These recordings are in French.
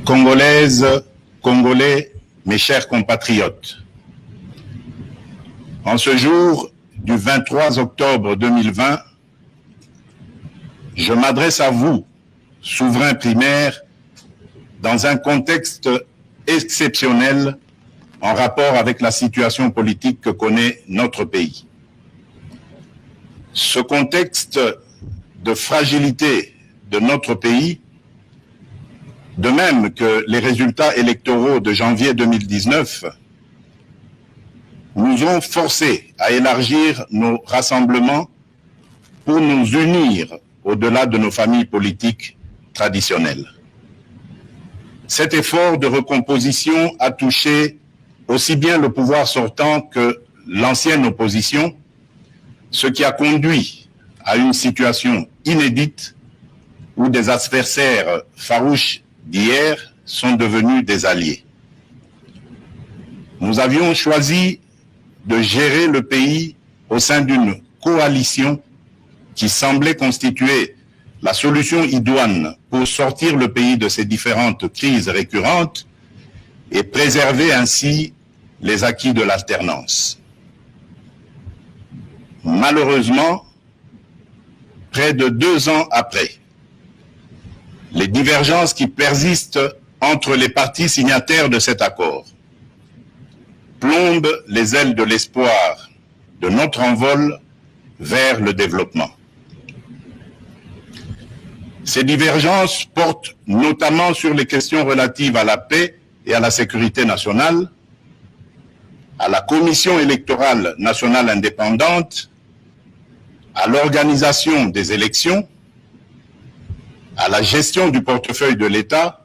Congolaises, Congolais, mes chers compatriotes, en ce jour du 23 octobre 2020, je m'adresse à vous, souverains primaires, dans un contexte exceptionnel en rapport avec la situation politique que connaît notre pays. Ce contexte de fragilité de notre pays, de même que les résultats électoraux de janvier 2019, nous ont forcés à élargir nos rassemblements pour nous unir au-delà de nos familles politiques traditionnelles. Cet effort de recomposition a touché aussi bien le pouvoir sortant que l'ancienne opposition, ce qui a conduit à une situation inédite où des adversaires farouches d'hier sont devenus des alliés. Nous avions choisi de gérer le pays au sein d'une coalition qui semblait constituer la solution idoine pour sortir le pays de ces différentes crises récurrentes et préserver ainsi les acquis de l'alternance. Malheureusement, près de 2 ans après, les divergences qui persistent entre les partis signataires de cet accord plombent les ailes de l'espoir de notre envol vers le développement. Ces divergences portent notamment sur les questions relatives à la paix et à la sécurité nationale, à la Commission électorale nationale indépendante, à l'organisation des élections, à la gestion du portefeuille de l'État,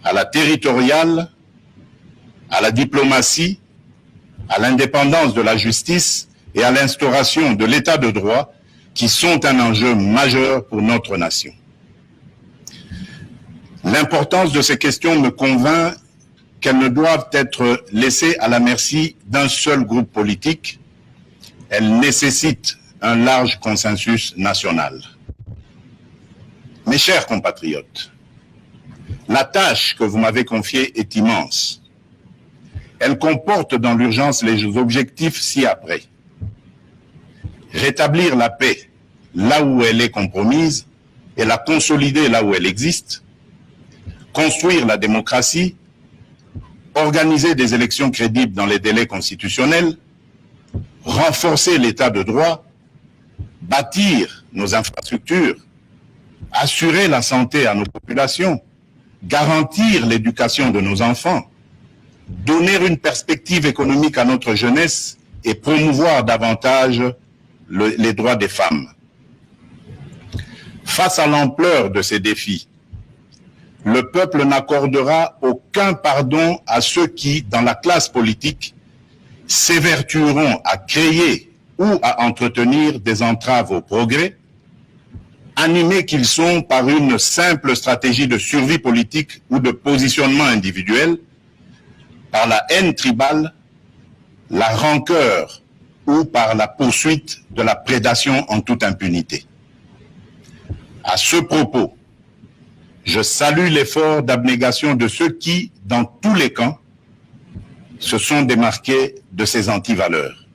à la territoriale, à la diplomatie, à l'indépendance de la justice et à l'instauration de l'État de droit qui sont un enjeu majeur pour notre nation. L'importance de ces questions me convainc qu'elles ne doivent être laissées à la merci d'un seul groupe politique. Elles nécessitent un large consensus national. Mes chers compatriotes, la tâche que vous m'avez confiée est immense. Elle comporte dans l'urgence les objectifs ci-après. Rétablir la paix là où elle est compromise et la consolider là où elle existe. Construire la démocratie. Organiser des élections crédibles dans les délais constitutionnels. Renforcer l'état de droit. Bâtir nos infrastructures. Assurer la santé à nos populations, garantir l'éducation de nos enfants, donner une perspective économique à notre jeunesse et promouvoir davantage les droits des femmes. Face à l'ampleur de ces défis, le peuple n'accordera aucun pardon à ceux qui, dans la classe politique, s'évertueront à créer ou à entretenir des entraves au progrès, animés qu'ils sont par une simple stratégie de survie politique ou de positionnement individuel, par la haine tribale, la rancœur ou par la poursuite de la prédation en toute impunité. À ce propos, je salue l'effort d'abnégation de ceux qui, dans tous les camps, se sont démarqués de ces antivaleurs.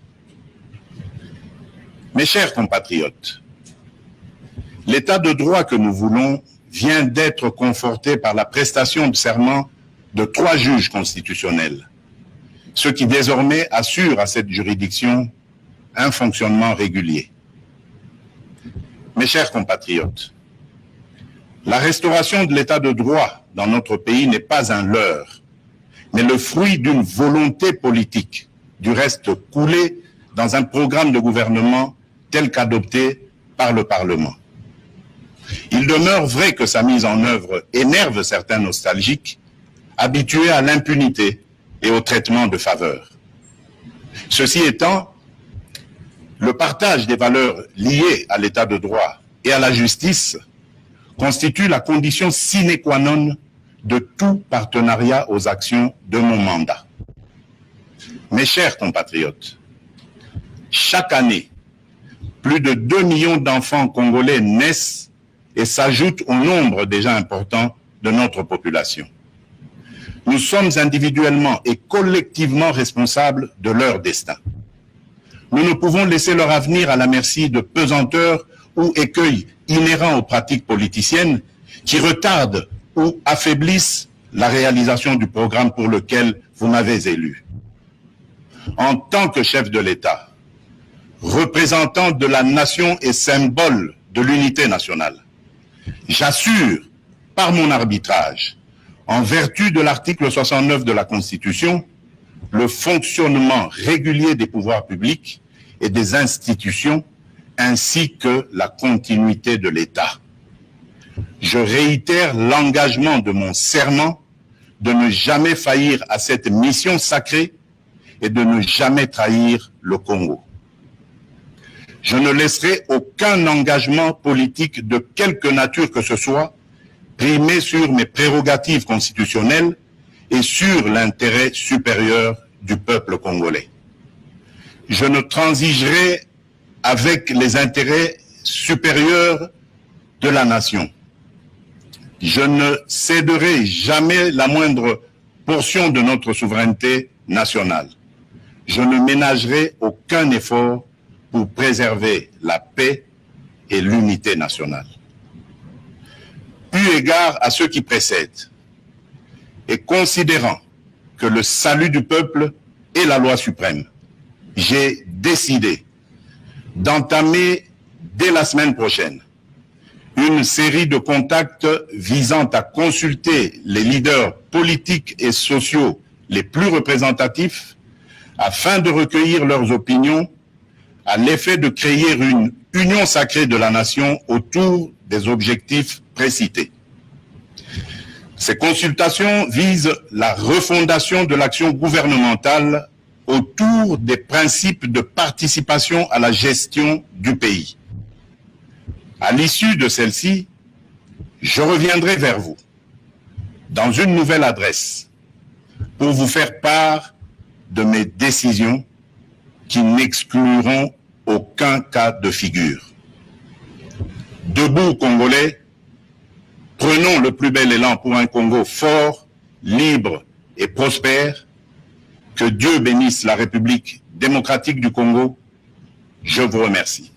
Mes chers compatriotes, l'état de droit que nous voulons vient d'être conforté par la prestation de serment de 3 juges constitutionnels, ce qui désormais assure à cette juridiction un fonctionnement régulier. Mes chers compatriotes, la restauration de l'état de droit dans notre pays n'est pas un leurre, mais le fruit d'une volonté politique, du reste coulée dans un programme de gouvernement tel qu'adopté par le Parlement. Il demeure vrai que sa mise en œuvre énerve certains nostalgiques, habitués à l'impunité et au traitement de faveur. Ceci étant, le partage des valeurs liées à l'état de droit et à la justice constitue la condition sine qua non de tout partenariat aux actions de mon mandat. Mes chers compatriotes, chaque année, plus de 2 millions d'enfants congolais naissent et s'ajoutent au nombre déjà important de notre population. Nous sommes individuellement et collectivement responsables de leur destin. Nous ne pouvons laisser leur avenir à la merci de pesanteurs ou écueils inhérents aux pratiques politiciennes qui retardent ou affaiblissent la réalisation du programme pour lequel vous m'avez élu. En tant que chef de l'État, représentant de la nation et symbole de l'unité nationale, j'assure par mon arbitrage, en vertu de l'article 69 de la Constitution, le fonctionnement régulier des pouvoirs publics et des institutions, ainsi que la continuité de l'État. Je réitère l'engagement de mon serment de ne jamais faillir à cette mission sacrée et de ne jamais trahir le Congo. Je ne laisserai aucun engagement politique de quelque nature que ce soit primer sur mes prérogatives constitutionnelles et sur l'intérêt supérieur du peuple congolais. Je ne transigerai avec les intérêts supérieurs de la nation. Je ne céderai jamais la moindre portion de notre souveraineté nationale. Je ne ménagerai aucun effort pour préserver la paix et l'unité nationale. Eu égard à ceux qui précèdent, et considérant que le salut du peuple est la loi suprême, j'ai décidé d'entamer dès la semaine prochaine une série de contacts visant à consulter les leaders politiques et sociaux les plus représentatifs afin de recueillir leurs opinions à l'effet de créer une union sacrée de la nation autour des objectifs précités. Ces consultations visent la refondation de l'action gouvernementale autour des principes de participation à la gestion du pays. À l'issue de celle-ci, je reviendrai vers vous dans une nouvelle adresse pour vous faire part de mes décisions qui n'excluront aucun cas de figure. Debout, Congolais, prenons le plus bel élan pour un Congo fort, libre et prospère. Que Dieu bénisse la République démocratique du Congo. Je vous remercie.